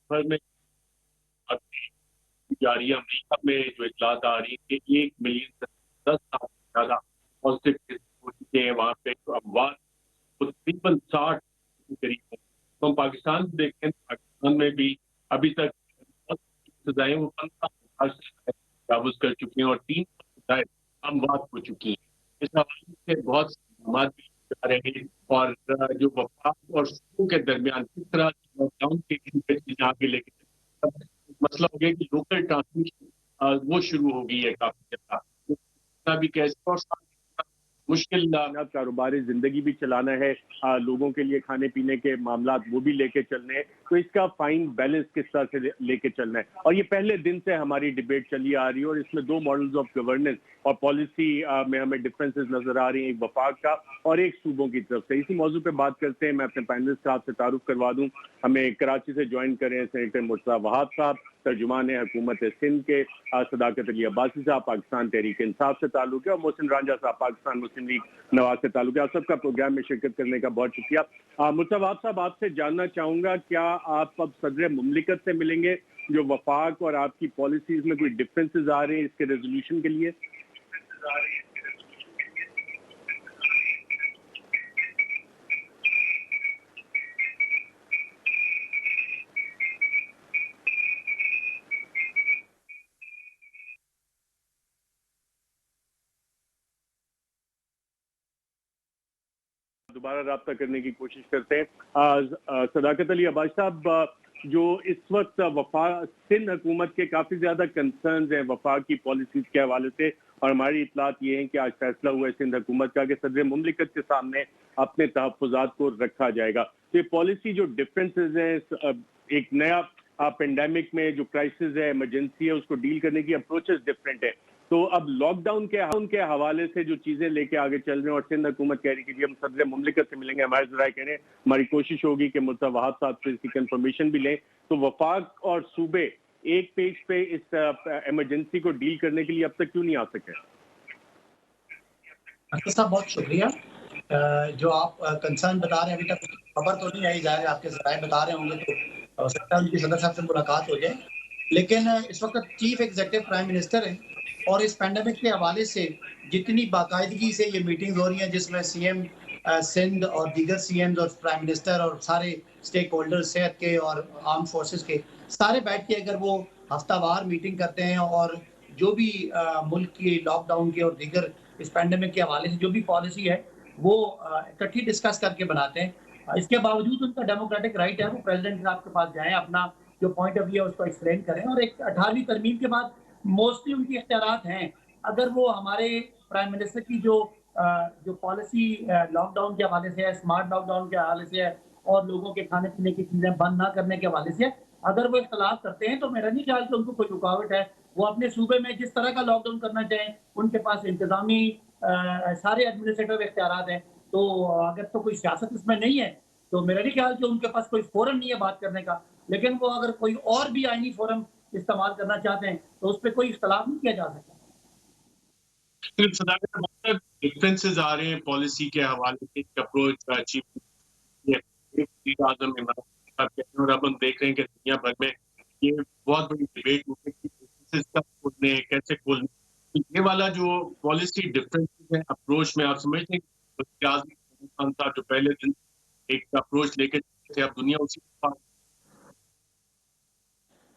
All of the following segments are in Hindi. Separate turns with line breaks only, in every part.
भर में अभी जारी है। अमेरिका में जो इतलात आ रही है कि 1 मिलियन से 10 लाख से ज्यादा पॉजिटिव केस हो चुके हैं वहाँ पे। तो अमवात तो तकरीबन 60 के करीब है। तो हम पाकिस्तान को देखते हैं, पाकिस्तान में भी अभी तक बहुत सजाएं वो 15,000 से तजावुज कर चुके हैं और 3 सजाएं अमवात हो चुकी हैं। इस हवाले से बहुत से इक़दाम भी जा रहे हैं। और जो वफाक और सूबों के दरमियान किस तरह लॉकडाउन के चीजें आगे लेके मसला हो गया कि लोकल ट्रांसमिशन वो शुरू हो गई है काफी ज्यादा। तो इतना भी कैसे और साथ ही साथ मुश्किल कारोबारी जिंदगी भी चलाना है, लोगों के लिए खाने पीने के मामला वो भी लेके चलने हैं। तो इसका फाइन बैलेंस किस तरह से लेके चलना है। और ये पहले दिन से हमारी डिबेट चली आ रही है और इसमें 2 मॉडल्स ऑफ गवर्नेंस और पॉलिसी में हमें डिफरेंसेस नजर आ रही हैं, एक वफाक का और एक सूबों की तरफ से। इसी मौजू पे बात करते हैं। मैं अपने पैनलिस्ट साहब से तारुफ करवा दूं। हमें कराची से ज्वाइन करें सेनेटर मुर्तज़ा वहाब साहब, तर्जुमान हुकूमत सिंध के सदाकत अली अब्बासी साहब, पाकिस्तान तहरीक इंसाफ से ताल्लुक है, और मोहसिन रांझा साहब, पाकिस्तान मुस्लिम लीग नवाज से ताल्लुक है। आप सबका प्रोग्राम में शिरकत करने का बहुत शुक्रिया। मुर्तज़ा वहाब साहब, आपसे जानना चाहूंगा, क्या आप अब सदर मुमलिकत से मिलेंगे? जो वफाक और आपकी पॉलिसीज में कोई डिफरेंसेस आ रहे हैं इसके रेजोल्यूशन के लिए? दोबारा रब्ता करने की कोशिश करते हैं। सदाकत अली अब्बासी साहब, जो इस वक्त सिंध हुकूमत के काफी ज्यादा कंसर्न्स हैं वफाक की पॉलिसीज के हवाले से, और हमारी इतलात ये है कि आज फैसला हुआ है सिंध हुकूमत का कि सदर मुमलिकत के सामने अपने तहफ़्फ़ुज़ात को रखा जाएगा। तो ये पॉलिसी जो डिफरेंसेस हैं, एक नया पेंडेमिक में जो क्राइसिस है, इमरजेंसी है, उसको डील करने की अप्रोचेस डिफरेंट है। तो अब लॉकडाउन के हवाले से जो चीजें लेके आगे चल रहे हैं, और सिंध हुकूमत कह रही है कि हम सदर मुमलिकत से मिलेंगे, हमारे जराए कह रहे हैं, हमारी कोशिश होगी कि मुर्तज़ा वहाब साहब से इसकी कंफर्मेशन भी लें। तो वफाक और सूबे एक पेज पे इस इमरजेंसी को डील करने के लिए अब तक क्यों नहीं आ सके?
साहब बहुत शुक्रिया। जो आप कंसर्न बता रहे हैं, अभी तक खबर तो नहीं आई, जाहिर आपके ज़राए बता रहे होंगे, तो हो सकता है उनकी सदर साहब से मुलाकात हो जाए। लेकिन इस वक्त चीफ एग्जीक्यूटिव प्राइम मिनिस्टर हैं, और इस पैंडेमिक के हवाले से जितनी बाकायदगी से ये मीटिंग्स हो रही हैं, जिसमें सीएम सिंध और दीगर सीएम्स और प्राइम मिनिस्टर और सारे स्टेक होल्डर्स, सेहत के और आर्म फोर्सेस के, सारे बैठ के अगर वो हफ्तावार मीटिंग करते हैं और जो भी मुल्क की लॉकडाउन की और दीगर इस पैंडेमिक के हवाले से जो भी पॉलिसी है, वो इकट्ठी डिस्कस करके बनाते हैं। इसके बावजूद उनका डेमोक्रेटिक राइट है, वो प्रेसिडेंट साहब के पास जाएँ, अपना जो पॉइंट ऑफ व्यू है उसको एक्सप्लेन करें, और एक 18वीं तरमीम के बाद मोस्टली उनकी इख्तियारात हैं। अगर वो हमारे प्राइम मिनिस्टर की जो पॉलिसी लॉकडाउन के हवाले से है, स्मार्ट लॉकडाउन के हवाले से है, और लोगों के खाने-पीने की चीज़ें बंद ना करने के हवाले से है, अगर वो इख्तिलाफ करते हैं, तो मेरा नहीं ख्याल कि उनको कोई रुकावट है। वो अपने सूबे में जिस तरह का लॉकडाउन करना चाहें, उनके पास इंतज़ामी सारे एडमिनिस्ट्रेटिव इख्तियारात हैं। तो अगर तो कोई सियासत इसमें नहीं है, तो मेरा नहीं ख्याल कि उनके पास कोई फ़ोरम नहीं है बात करने का। लेकिन वो अगर कोई और भी आईनी फ़ोरम इस्तेमाल करना चाहते हैं, तो उस पे कोई इख्तिलाफ नहीं किया जा सकता।
डिफरेंसेस आ रहे हैं पॉलिसी के हवाले से, अप्रोच चीफ आजम इमरान साहब कहते हैं, और अब हम देख रहे हैं कि दुनिया भर में ये बहुत बड़ी डिबेट हो रही है कि businesses कब खोलने, कैसे खोलने। तो ये वाला जो पॉलिसी डिफरेंसेस है अप्रोच में, आप समझते हैं कि आजम खान साहब जो पहले दिन एक अप्रोच लेके थे, अब दुनिया उसी के पास।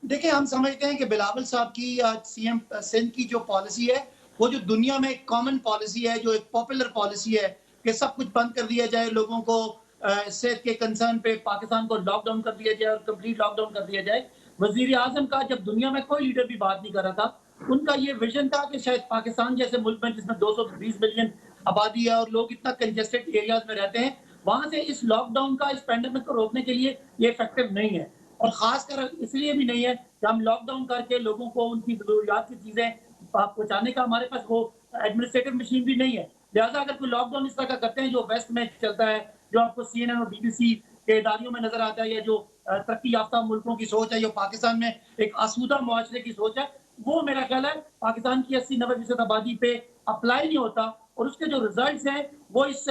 देखिए, हम समझते हैं कि बिलावल साहब की सीएम सिंध की जो पॉलिसी है, वो जो दुनिया में एक कॉमन पॉलिसी है, जो एक पॉपुलर पॉलिसी है कि सब कुछ बंद कर दिया जाए, लोगों को सेहत के कंसर्न पे पाकिस्तान को लॉकडाउन कर दिया जाए और कंप्लीट लॉकडाउन कर दिया जाए। वज़ीर आज़म का जब दुनिया में कोई लीडर भी बात नहीं कर रहा था, उनका ये विज़न था कि शायद पाकिस्तान जैसे मुल्क में जिसमें 220 मिलियन आबादी है और लोग इतना कंजेस्टेड एरियाज़ में रहते हैं, वहाँ से इस लॉकडाउन का, इस पैंडेमिक को रोकने के लिए ये इफेक्टिव नहीं है। और खासकर इसलिए भी नहीं है कि हम लॉकडाउन करके लोगों को उनकी ज़रूरियात की चीज़ें पहुँचाने का हमारे पास वो एडमिनिस्ट्रेटिव मशीन भी नहीं है। लिहाज़ा अगर कोई लॉकडाउन इस तरह का करते हैं जो वेस्ट में चलता है, जो आपको सीएनएन और बीबीसी के इदारियों में नज़र आता है, या जो तरक्की याफ्ता मुल्कों की सोच है, जो पाकिस्तान में एक आसूदा मुआशरे की सोच है, वो मेरा ख्याल है पाकिस्तान की 80-90% आबादी पे अप्लाई नहीं होता, और उसके जो रिजल्ट्स हैं वो इस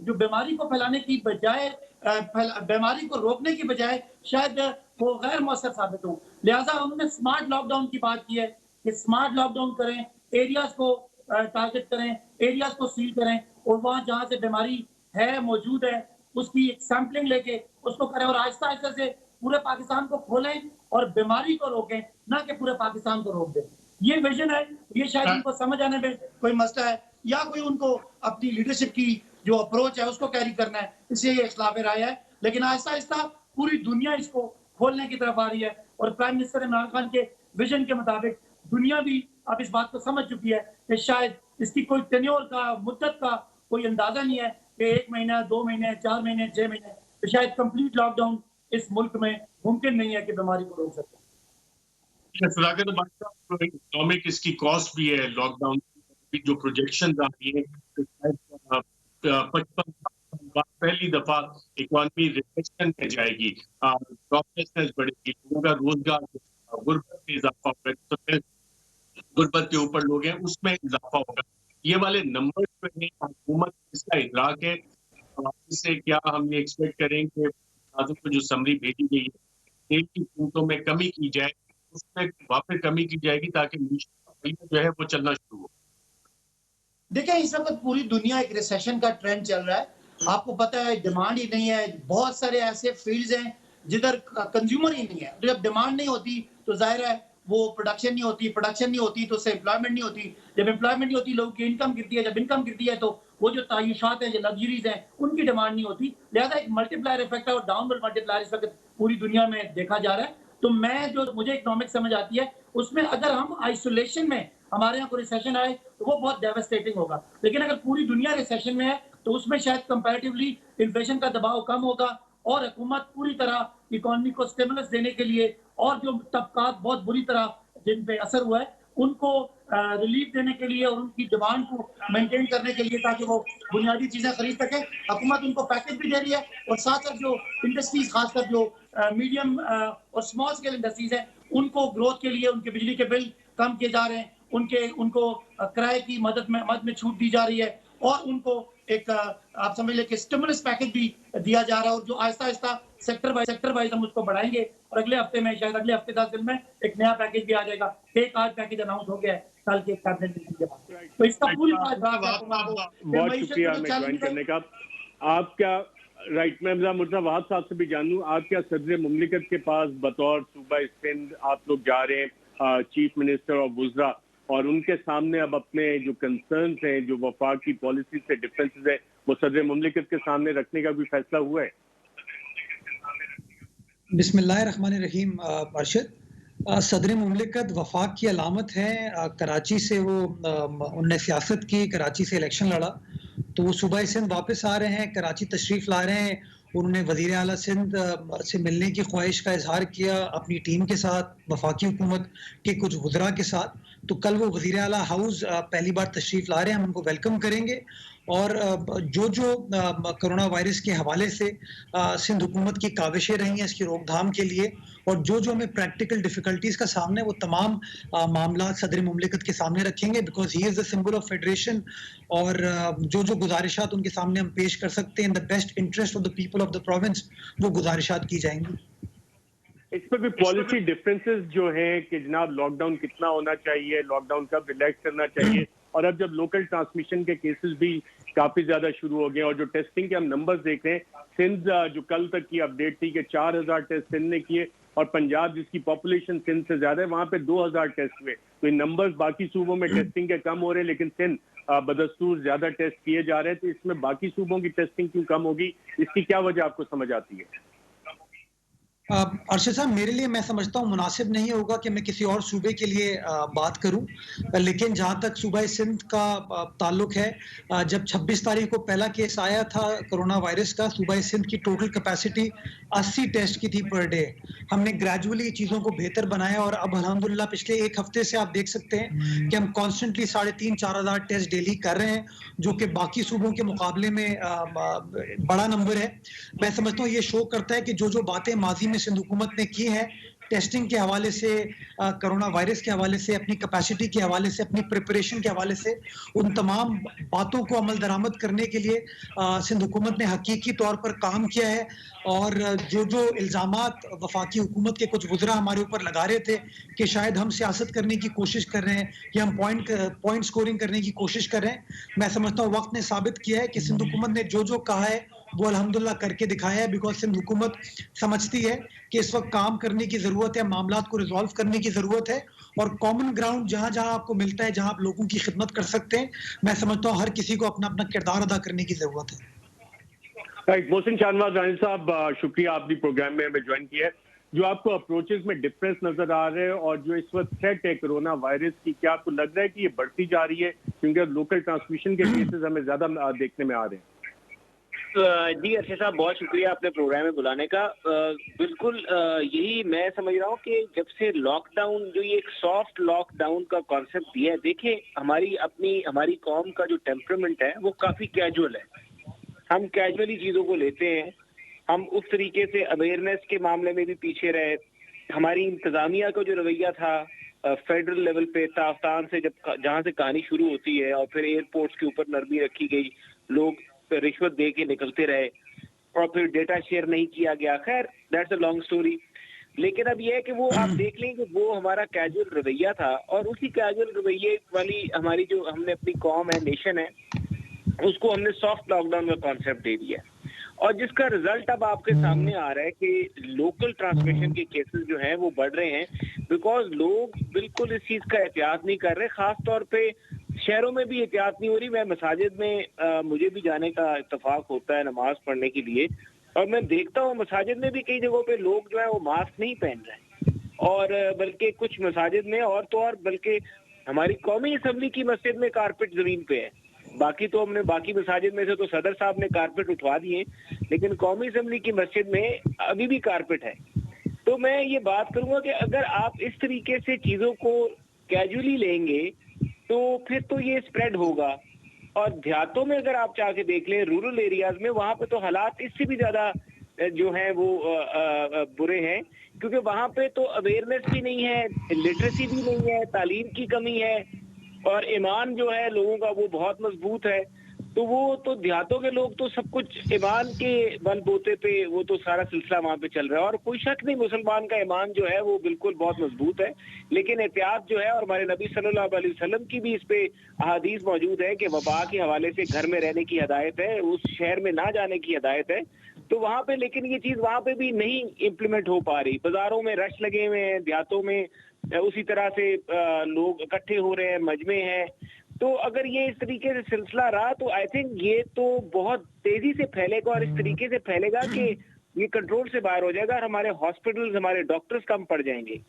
जो बीमारी को फैलाने की बजाय बीमारी को रोकने की बजाय शायद वो गैर मौसर साबित हों। लिहाजा उन्होंने स्मार्ट लॉकडाउन की बात की है कि स्मार्ट लॉकडाउन करें, एरियाज़ को टारगेट करें, एरियाज़ को सील करें और वहाँ जहाँ से बीमारी है, मौजूद है, उसकी एक सैंपलिंग लेके उसको करें और आहिस्ता-आहिस्ता से पूरे पाकिस्तान को खोलें और बीमारी को रोकें, ना कि पूरे पाकिस्तान को रोक दें। ये विज़न है, ये शायद उनको समझ आने में कोई मसला है या कोई उनको अपनी लीडरशिप की जो अप्रोच है उसको कैरी करना है, इसलिए ये इख्तिलाफ राय है। लेकिन आहिस्ता-आहिस्ता पूरी दुनिया इसको खोलने की तरफ आ रही है और प्राइम मिनिस्टर इमरान खान के विज़न के मुताबिक दुनिया भी अब इस बात को समझ चुकी है कि शायद इसकी कोई टेन्योर का, मुद्दत का कोई अंदाज़ा नहीं है कि 1 महीना, 2 महीने, 4 महीने, 6 महीने, तो शायद कंप्लीट लॉकडाउन इस मुल्क में मुमकिन नहीं है कि बीमारी को रोक सके।
सदाकत भाई साहब, इकोनॉमिक इसकी कॉस्ट भी है लॉकडाउन की, जो प्रोजेक्शन आ रही है 55 बाद पहली दफा इकोनॉमी रिसेशन में जाएगी, जॉबलेसनेस बढ़ेगी, लोगों का रोजगार, गुर्बत में इजाफा होगा, गुर्बत के ऊपर लोग हैं उसमें इजाफा होगा। ये वाले नंबर जो है हुकूमत इसका इदराक है, इससे क्या हम ये एक्सपेक्ट करेंगे को जो समरी भेजी गई है तेल की कीमतों में कमी की जाए, उसमें वापस कमी की जाएगी ताकि जो है वो चलना शुरू हो।
देखिए, इस वक्त पूरी दुनिया एक रिसेशन का ट्रेंड चल रहा है। आपको पता है डिमांड ही नहीं है, बहुत सारे ऐसे फील्ड्स हैं जिधर कंज्यूमर ही नहीं है। तो जब डिमांड नहीं होती तो जाहिर है वो प्रोडक्शन नहीं होती तो उससे एम्प्लॉयमेंट नहीं होती, जब एम्प्लॉयमेंट नहीं होती लोगों की इनकम गिरती है, जब इनकम गिरती है तो वो जो तायुशात है, जो लग्जरीज हैं, उनकी डिमांड नहीं होती। लिहाजा एक मल्टीप्लायर इफेक्ट है और डाउनवर्ड मल्टीप्लायर इस वक्त पूरी दुनिया में देखा जा रहा है। तो मुझे इकोनॉमिक्स समझ आती है, उसमें अगर हम आइसोलेशन में हमारे यहाँ कोई रिसेशन आए तो वो बहुत डेवास्टेटिंग होगा, लेकिन अगर पूरी दुनिया रिसेशन में है तो उसमें शायद कंपैरेटिवली इन्फ्लेशन का दबाव कम होगा और हुकूमत पूरी तरह इकोनॉमी को स्टिमुलस देने के लिए और जो तबकात बहुत बुरी तरह जिन पे असर हुआ है उनको रिलीफ देने के लिए और उनकी डिमांड को मेंटेन करने के लिए ताकि वो बुनियादी चीजें खरीद सके, हुकूमत उनको पैकेज भी दे रही है और साथ साथ जो इंडस्ट्रीज खासकर जो मीडियम और स्मॉल स्केल इंडस्ट्रीज है उनको ग्रोथ के लिए उनके बिजली के बिल कम किए जा रहे हैं, उनको किराए की मद में छूट दी जा रही है और उनको एक आप समझ लें कि स्टिमुलस पैकेज भी दिया जा रहा है और जो आहिस्ता आहिस्ता सेक्टर वाइज हम उसको बढ़ाएंगे और अगले हफ्ते में शायद अगले हफ्ते 10 दिन में एक नया पैकेज भी आ जाएगा। एक आज पैकेज अनाउंस हो गया है कल के कैबिनेट मीटिंग के बाद। तो इसका पूरी
बहुत शुक्रिया हमें ज्वाइन करने का। आप क्या राइट, मैं मुर्तज़ा वहाब साहब से भी जानूं, आप क्या सदर मुमलिकत के पास बतौर सूबा सिंध आप लोग जा रहे हैं चीफ मिनिस्टर और वुज़रा, और उनके सामने अब अपने जो कंसर्न्स हैं, जो वफाक की पॉलिसी से डिफरेंसेस है, वो सदर मुमलिकत के सामने रखने का कोई फैसला हुआ है?
बिस्मिल्लाहिर्रहमानिर्रहीम। अरशद, सदर मुमलिकत वफाक की अलामत है। कराची से वो उनने सियासत की, कराची से इलेक्शन लड़ा, तो वो सूबा सिंध वापस आ रहे हैं, कराची तशरीफ़ ला रहे हैं। उन्होंने वज़ीर आला सिंध से मिलने की ख्वाहिश का इजहार किया अपनी टीम के साथ, वफाकी हुकूमत के कुछ वज़रा के साथ। तो कल वो वज़ीर आला हाउस पहली बार तशरीफ़ ला रहे हैं, हम उनको वेलकम करेंगे। और जो कोरोना वायरस के हवाले से सिंध हुकूमत की काविशें रही हैं इसकी रोकथाम के लिए, और जो हमें प्रैक्टिकल डिफ़िकल्टीज़ का सामने, वो तमाम मामला सदर मुमलिकत के सामने रखेंगे, because he is the symbol of federation. और जो गुजारिशात उनके सामने हम पेश कर सकते हैं in the best interest of the people of the province, वो गुजारिशात की जाएंगी।
इस पर भी पॉलिसी डिफरेंसेस जो हैं कि जनाब लॉकडाउन कितना होना चाहिए, लॉकडाउन कब रिलैक्स करना चाहिए, और अब जब लोकल ट्रांसमिशन के केसेस भी काफी ज्यादा शुरू हो गए और जो टेस्टिंग के हम नंबर्स देख रहे हैं, सिंध जो कल तक की अपडेट थी कि 4000 टेस्ट सिंध ने किए, और पंजाब जिसकी पॉपुलेशन सिंध से ज्यादा है वहां पे 2000 टेस्ट हुए। तो इन नंबर्स बाकी सूबों में टेस्टिंग के कम हो रहे हैं, लेकिन सिंध बदस्तूर ज्यादा टेस्ट किए जा रहे हैं। तो इसमें बाकी सूबों की टेस्टिंग क्यों कम होगी, इसकी क्या वजह आपको समझ आती है?
अर्शद साहब, मेरे लिए मैं समझता हूँ मुनासिब नहीं होगा कि मैं किसी और सूबे के लिए बात करूं, लेकिन जहाँ तक सूबा सिंध का ताल्लुक है, जब 26 तारीख को पहला केस आया था कोरोना वायरस का, सूबा सिंध की टोटल कैपेसिटी 80 टेस्ट की थी पर डे। हमने ग्रेजुअली चीज़ों को बेहतर बनाया और अब अल्हम्दुलिल्लाह पिछले एक हफ्ते से आप देख सकते हैं कि हम कॉन्स्टेंटली 3,500-4 हज़ार टेस्ट डेली कर रहे हैं, जो कि बाकी सूबों के मुकाबले में बड़ा नंबर है। मैं समझता हूँ ये शो करता है कि जो बातें माजी में सिंध हुकूमत ने की हैं टेस्टिंग के हवाले से, कोरोना वायरस के हवाले से, अपनी कैपेसिटी के हवाले से, अपनी प्रिपरेशन के हवाले से, उन तमाम बातों को अमल दरामद करने के लिए सिंध हुकूमत ने हकीकी तौर पर काम किया है। और जो जो इल्ज़ामात वफाकी हुकूमत के कुछ वज़रा हमारे ऊपर लगा रहे थे कि शायद हम सियासत करने की कोशिश कर रहे हैं या हम पॉइंट स्कोरिंग करने की कोशिश कर रहे हैं, मैं समझता हूँ वक्त ने साबित किया है कि सिंध हुकूमत ने जो जो कहा है वो अल्हम्दुलिल्लाह करके दिखाया है। बिकॉज सिंध हुकूमत समझती है कि इस वक्त काम करने की ज़रूरत है, मामलात को रिजॉल्व करने की ज़रूरत है, और कॉमन ग्राउंड जहाँ जहाँ आपको मिलता है, जहाँ आप लोगों की खिदमत कर सकते हैं, मैं समझता हूँ हर किसी को अपना अपना किरदार अदा करने की ज़रूरत है।
राइट, मोहसिन शाहनवाज रानी साहब, शुक्रिया आपने प्रोग्राम में हमें ज्वाइन किया है। जो आपको अप्रोचेस में डिफरेंस नजर आ रहे हैं और जो इस वक्त थ्रेट है कोरोना वायरस की, क्या आपको लग रहा है कि ये बढ़ती जा रही है? क्योंकि लोकल ट्रांसमिशन के केसेस हमें ज्यादा देखने में आ रहे हैं।
जी अर्शद साहब, बहुत शुक्रिया आपने प्रोग्राम में बुलाने का। बिल्कुल यही मैं समझ रहा हूँ कि जब से लॉकडाउन, जो ये एक सॉफ्ट लॉकडाउन का कॉन्सेप्ट दिया है, देखिए हमारी कौम का जो टेम्परामेंट है वो काफी कैजुअल है। हम कैजुअली चीजों को लेते हैं। हम उस तरीके से अवेयरनेस के मामले में भी पीछे रहे। हमारी इंतजामिया का जो रवैया था फेडरल लेवल पे, ताफ्तान से जहाँ से कहानी शुरू होती है और फिर एयरपोर्ट्स के ऊपर नरमी रखी गई, लोग रिश्वत दे के निकलते रहे और फिर डेटा शेयर नहीं किया गया। खैर, दैट्स अ लॉन्ग स्टोरी। लेकिन अब यह है कि वो आप देख लें कि वो हमारा कैजुअल रवैया था, और उसी कैजुअल रवैये वाली हमारी जो हमने अपनी कौम है, नेशन है, उसको हमने सॉफ्ट लॉकडाउन का कॉन्सेप्ट दे दिया, और जिसका रिजल्ट अब आपके सामने आ रहा है कि लोकल ट्रांसमिशन के केसेस जो हैं वो बढ़ रहे हैं, बिकॉज लोग बिल्कुल इस चीज का एहतियात नहीं कर रहे। खास तौर पे शहरों में भी एहतियात नहीं हो रही। मैं मसाजिद में मुझे भी जाने का इत्तेफाक होता है नमाज पढ़ने के लिए, और मैं देखता हूँ मसाजिद में भी कई जगहों पे लोग जो है वो मास्क नहीं पहन रहे, और बल्कि कुछ मसाजिद में और तो और बल्कि हमारी कौमी असम्बली की मस्जिद में कारपेट जमीन पे है। बाकी तो हमने बाकी मसाजिद में से तो सदर साहब ने कारपेट उठवा दिए, लेकिन कौमी असम्बली की मस्जिद में अभी भी कारपेट है। तो मैं ये बात करूंगा कि अगर आप इस तरीके से चीजों को कैजुअली लेंगे तो फिर तो ये स्प्रेड होगा। और देहातों में अगर आप चाह के देख लें, रूरल एरियाज में, वहां पे तो हालात इससे भी ज्यादा जो है वो बुरे हैं, क्योंकि वहां पे तो अवेयरनेस भी नहीं है, लिटरेसी भी नहीं है, तालीम की कमी है, और ईमान जो है लोगों का वो बहुत मजबूत है। तो वो तो देहातों के लोग तो सब कुछ ईमान के बलबूते पे वो तो सारा सिलसिला वहां पे चल रहा है, और कोई शक नहीं मुसलमान का ईमान जो है वो बिल्कुल बहुत मजबूत है। लेकिन एहतियात जो है, और हमारे नबी सल्लल्लाहु अलैहि वसल्लम की भी इस पे अहादीस मौजूद है कि वबा के हवाले से घर में रहने की हिदायत है, उस शहर में ना जाने की हिदायत है। तो वहां पे लेकिन ये चीज वहां पे भी नहीं इम्प्लीमेंट हो पा रही। बाजारों में रश लगे हुए हैं, देहातों में उसी तरह से लोग इकट्ठे हो रहे हैं, मजमे हैं। तो अगर ये इस तरीके से सिलसिला रहा तो आई थिंक ये तो बहुत तेजी से फैलेगा, और इस तरीके से फैलेगा कि ये कंट्रोल से बाहर हो जाएगा, और हमारे हॉस्पिटल्स, हमारे डॉक्टर्स कम पड़ जाएंगे।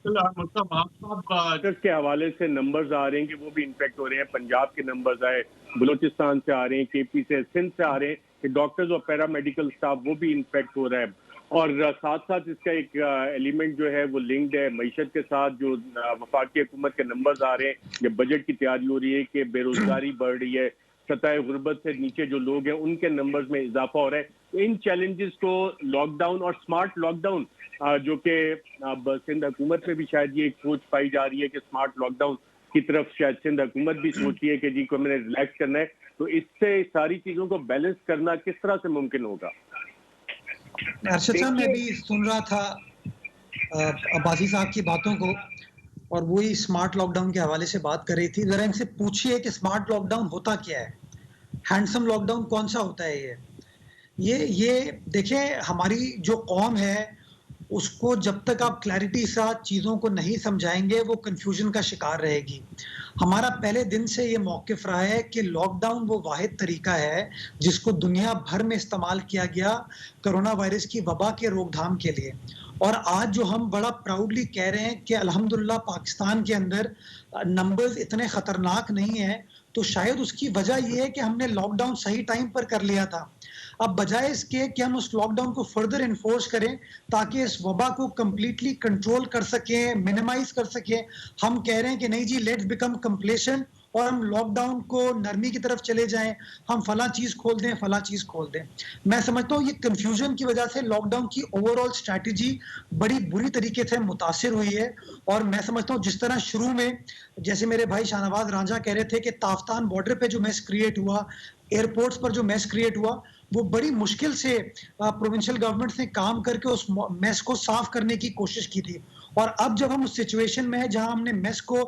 डॉक्टर्स के हवाले से नंबर्स आ रहे हैं कि वो भी इन्फेक्ट हो रहे हैं। पंजाब के नंबर्स आए, बलूचिस्तान से आ रहे हैं, केपी से, सिंध से आ रहे हैं कि डॉक्टर्स और पैरामेडिकल स्टाफ वो भी इन्फेक्ट हो रहा है। और साथ साथ इसका एक एलिमेंट जो है वो लिंक्ड है मईशत के साथ। जो वफाकी हुकूमत के नंबर्स आ रहे हैं, जब बजट की तैयारी हो रही है कि बेरोजगारी बढ़ रही है, सतह गुर्बत से नीचे जो लोग हैं उनके नंबर्स में इजाफा हो रहा है। तो इन चैलेंजेस को लॉकडाउन और स्मार्ट लॉकडाउन, जो कि अब सिंध हुकूमत में भी शायद ये एक सोच पाई जा रही है कि स्मार्ट लॉकडाउन की तरफ शायद सिंध हुकूमत भी सोची है कि जी को मैंने रिलैक्स करना है। तो इससे सारी चीजों को बैलेंस करना किस तरह से मुमकिन होगा?
अर्शद साहब, मैं भी सुन रहा था अब्बासी साहब की बातों को, और वही स्मार्ट लॉकडाउन के हवाले से बात कर रही थी। जरा इनसे पूछिए कि स्मार्ट लॉकडाउन होता क्या है, हैंडसम लॉकडाउन कौन सा होता है? ये देखिए, हमारी जो कौम है उसको जब तक आप क्लैरिटी के साथ चीज़ों को नहीं समझाएंगे वो कंफ्यूजन का शिकार रहेगी। हमारा पहले दिन से ये मौक़िफ़ रहा है कि लॉकडाउन वो वाहिद तरीका है जिसको दुनिया भर में इस्तेमाल किया गया कोरोना वायरस की वबा के रोकथाम के लिए। और आज जो हम बड़ा प्राउडली कह रहे हैं कि अल्हम्दुलिल्लाह पाकिस्तान के अंदर नंबर्स इतने ख़तरनाक नहीं हैं, तो शायद उसकी वजह ये है कि हमने लॉकडाउन सही टाइम पर कर लिया था। अब बजाय इसके कि हम उस लॉकडाउन को फर्दर इन्फोर्स करें ताकि इस वबा को कंप्लीटली कंट्रोल कर सकें, मिनिमाइज कर सकें, हम कह रहे हैं कि नहीं जी, लेट्स बिकम कंप्लेसेंट और हम लॉकडाउन को नरमी की तरफ चले जाएं, हम फला चीज खोल दें, फला चीज खोल दें। मैं समझता हूँ ये कंफ्यूजन की वजह से लॉकडाउन की ओवरऑल स्ट्रैटेजी बड़ी बुरी तरीके से मुतासिर हुई है। और मैं समझता हूँ जिस तरह शुरू में, जैसे मेरे भाई शाहनवाज रांझा कह रहे थे कि ताफ्तान बॉर्डर पे जो मैस क्रिएट हुआ, एयरपोर्ट्स पर जो मैस क्रिएट हुआ, वो बड़ी मुश्किल से प्रोविंशियल गवर्नमेंट ने काम करके उस मैस को साफ करने की कोशिश की थी। और अब जब हम उस सिचुएशन में है जहां हमने मैस को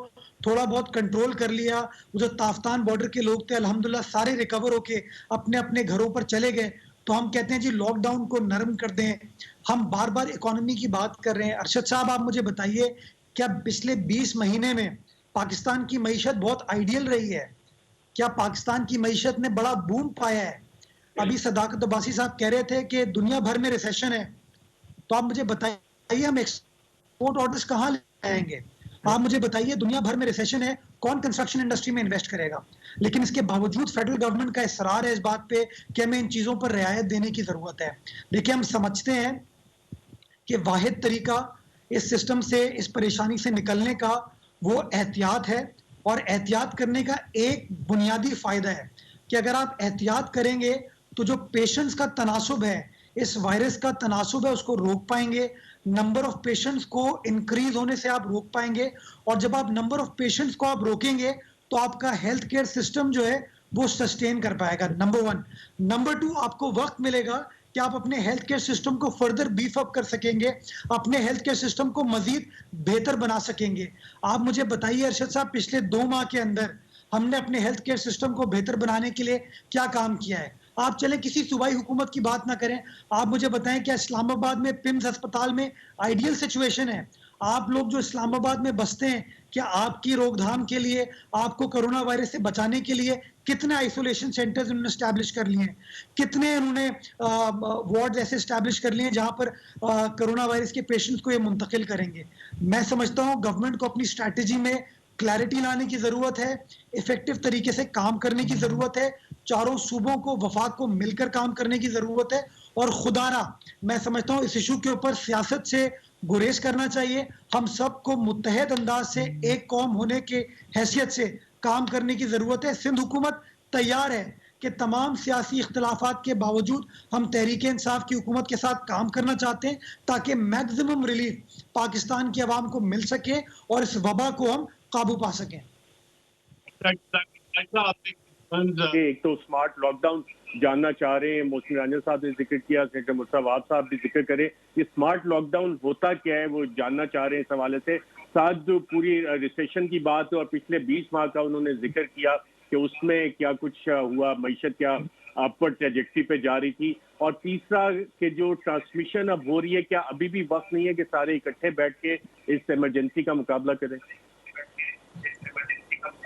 थोड़ा बहुत कंट्रोल कर लिया, वो जो ताफ्तान बॉर्डर के लोग थे अल्हम्दुलिल्लाह सारे रिकवर होके अपने अपने घरों पर चले गए, तो हम कहते हैं जी लॉकडाउन को नरम कर दें। हम बार बार इकोनॉमी की बात कर रहे हैं। अरशद साहब आप मुझे बताइए, क्या पिछले 20 महीने में पाकिस्तान की मईशत बहुत आइडियल रही है? क्या पाकिस्तान की मईशत ने बड़ा बूम पाया है? अभी सदाकत अब्बासी साहब कह रहे थे कि दुनिया भर में रिसेशन है, तो आप मुझे बताइए हम एक्सपोर्ट ऑर्डर्स कहाँ ले आएंगे? आप मुझे बताइए दुनिया भर में रिसेशन है, कौन कंस्ट्रक्शन इंडस्ट्री में इन्वेस्ट करेगा? लेकिन इसके बावजूद फेडरल गवर्नमेंट का इसरार है इस बात पे कि हमें इन चीज़ों पर रियायत देने की ज़रूरत है। देखिए हम समझते हैं कि वाहिद तरीका इस सिस्टम से, इस परेशानी से निकलने का वो एहतियात है। और एहतियात करने का एक बुनियादी फ़ायदा है कि अगर आप एहतियात करेंगे तो जो पेशेंट्स का तनासुब है, इस वायरस का तनासुब है, उसको रोक पाएंगे। नंबर ऑफ पेशेंट्स को इंक्रीज होने से आप रोक पाएंगे। और जब आप नंबर ऑफ पेशेंट्स को आप रोकेंगे तो आपका हेल्थ केयर सिस्टम जो है वो सस्टेन कर पाएगा, नंबर 1। नंबर 2, आपको वक्त मिलेगा कि आप अपने हेल्थ केयर सिस्टम को फर्दर बीफ अप कर सकेंगे, अपने हेल्थ केयर सिस्टम को मजीद बेहतर बना सकेंगे। आप मुझे बताइए अरशद साहब, पिछले 2 माह के अंदर हमने अपने हेल्थ केयर सिस्टम को बेहतर बनाने के लिए क्या काम किया है? आप चले किसी सूबाई हुकूमत की बात ना करें, आप मुझे बताएं क्या इस्लामाबाद में पिम्स अस्पताल में आइडियल सिचुएशन है? आप लोग जो इस्लामाबाद में बसते हैं, क्या आपकी रोकथाम के लिए, आपको कोरोना वायरस से बचाने के लिए कितने आइसोलेशन सेंटर्स उन्होंने स्टैब्लिश कर लिए हैं? कितने उन्होंने वार्ड ऐसे स्टैब्लिश कर लिए हैं जहां पर कोरोना वायरस के पेशेंट्स को ये मुंतकिल करेंगे? मैं समझता हूं गवर्नमेंट को अपनी स्ट्रैटेजी में क्लैरिटी लाने की ज़रूरत है, इफेक्टिव तरीके से काम करने की ज़रूरत है, चारों सूबों को, वफाक को मिलकर काम करने की ज़रूरत है। और खुदारा मैं समझता हूँ इस इशू के ऊपर सियासत से गुरेज करना चाहिए। हम सबको मुत्तहद अंदाज से एक कौम होने के हैसियत से काम करने की ज़रूरत है। सिंध हुकूमत तैयार है कि तमाम सियासी इख्तलाफात के बावजूद हम तहरीक इंसाफ की हुकूमत के साथ काम करना चाहते हैं ताकि मैक्सिमम रिलीफ पाकिस्तान की आवाम को मिल सके और इस वबा को हम काबू पा सकें।
एक तो स्मार्ट लॉकडाउन जानना चाह रहे हैं, मोहसिन रंजन साहब ने जिक्र किया, सेनेटर मुस्तफा साहब भी जिक्र करें, ये स्मार्ट लॉकडाउन होता क्या है वो जानना चाह रहे हैं। इस हवाले से साथ जो पूरी रिसेशन की बात है और पिछले 20 माह का उन्होंने जिक्र किया कि उसमें क्या कुछ हुआ, मईशत क्या अपर ट्रेजेक्टरी पे जा रही थी, और तीसरा कि जो ट्रांसमिशन अब हो रही है, क्या अभी भी वक्त नहीं है कि सारे इकट्ठे बैठ के इस इमरजेंसी का मुकाबला करें?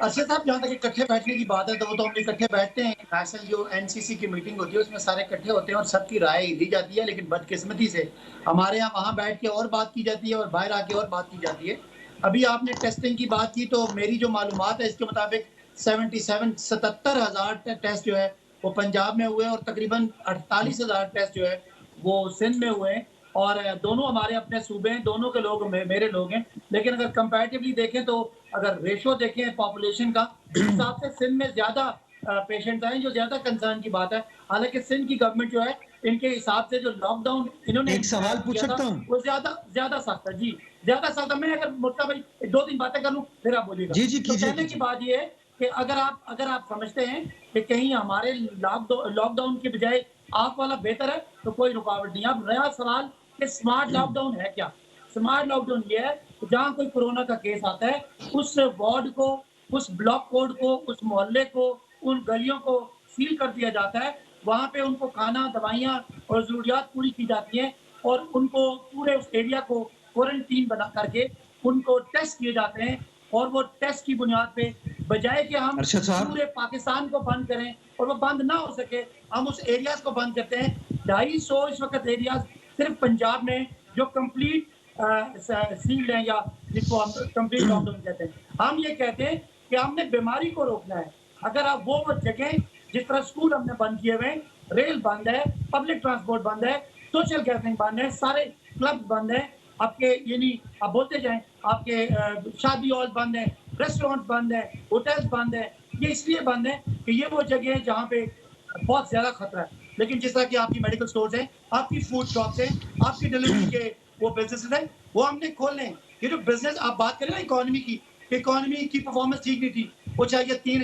अच्छा साहब, जहाँ तक इकट्ठे बैठने की बात है तो वो तो हम इकट्ठे बैठते हैं। नेशनल जो एनसीसी की मीटिंग होती है उसमें सारे इकट्ठे होते हैं और सबकी राय ली जाती है, लेकिन बदकिस्मती से हमारे यहाँ वहाँ बैठ के और बात की जाती है और बाहर आके और बात की जाती है। अभी आपने टेस्टिंग की बात की तो मेरी जो मालूमात है इसके मुताबिक 77,000 टेस्ट जो है वो पंजाब में हुए और तकरीबन 48,000 टेस्ट जो है वो सिंध में हुए हैं। और दोनों हमारे अपने सूबे हैं, दोनों के लोग मेरे लोग हैं। लेकिन अगर कंपैरेटिवली देखें तो अगर रेशो देखें पॉपुलेशन का, उस हिसाब से सिंध में ज्यादा पेशेंट आए, जो ज्यादा कंसर्न की बात है। हालांकि सिंध की गवर्नमेंट जो है इनके हिसाब से जो लॉकडाउन इन्होंने
एक सवाल पूछ सकता हूं?
वो ज्यादा सख्त है जी, ज्यादा सख्त है। मैं अगर मुर्तजा भाई 2-3 बातें कर लूं फिर आप बोलिएगा।
जी जी,
तो कहने की बात ये है कि अगर आप समझते हैं कि कहीं हमारे लॉकडाउन की बजाय आप वाला बेहतर है तो कोई रुकावट नहीं। अब नया सवाल कि स्मार्ट लॉकडाउन है क्या? स्मार्ट लॉकडाउन ये है कि जहाँ कोई कोरोना का केस आता है उस वार्ड को, उस ब्लॉक कोड को, उस मोहल्ले को, उन गलियों को सील कर दिया जाता है। वहाँ पे उनको खाना, दवाइयाँ और ज़रूरियात पूरी की जाती हैं और उनको पूरे उस एरिया को क्वारंटीन बना करके उनको टेस्ट किए जाते हैं। और वो टेस्ट की बुनियाद पे बजाय कि हम पूरे पाकिस्तान को बंद करें और वो बंद ना हो सके, हम उस एरियाज को बंद करते हैं। 250 इस वक्त एरियाज सिर्फ पंजाब में जो कंप्लीट सील्ड हैं या जिसको हम कंप्लीट लॉकडाउन कहते हैं। हम ये कहते हैं कि हमने बीमारी को रोकना है। अगर आप वो जगह जिस तरह स्कूल हमने बंद किए हुए, रेल बंद है, पब्लिक ट्रांसपोर्ट बंद है, सोशल गैदरिंग बंद है, सारे क्लब बंद है, आपके यानी आप बोलते जाएं, आपके शादी हॉल बंद है, रेस्टोरेंट बंद है, होटल्स बंद है। ये इसलिए बंद है कि ये वो जगह है जहाँ पे बहुत ज्यादा खतरा है। लेकिन जिस तरह की आपकी मेडिकल स्टोर्स हैं, आपकी फूड शॉप्स हैं, आपकी डिलीवरी के वो बिजनेसेस हैं, वो हमने खोलने हैं। ये जो बिजनेस आप बात करें ना इकोनॉमी की परफॉर्मेंस ठीक नहीं थी। वो चाहिए 3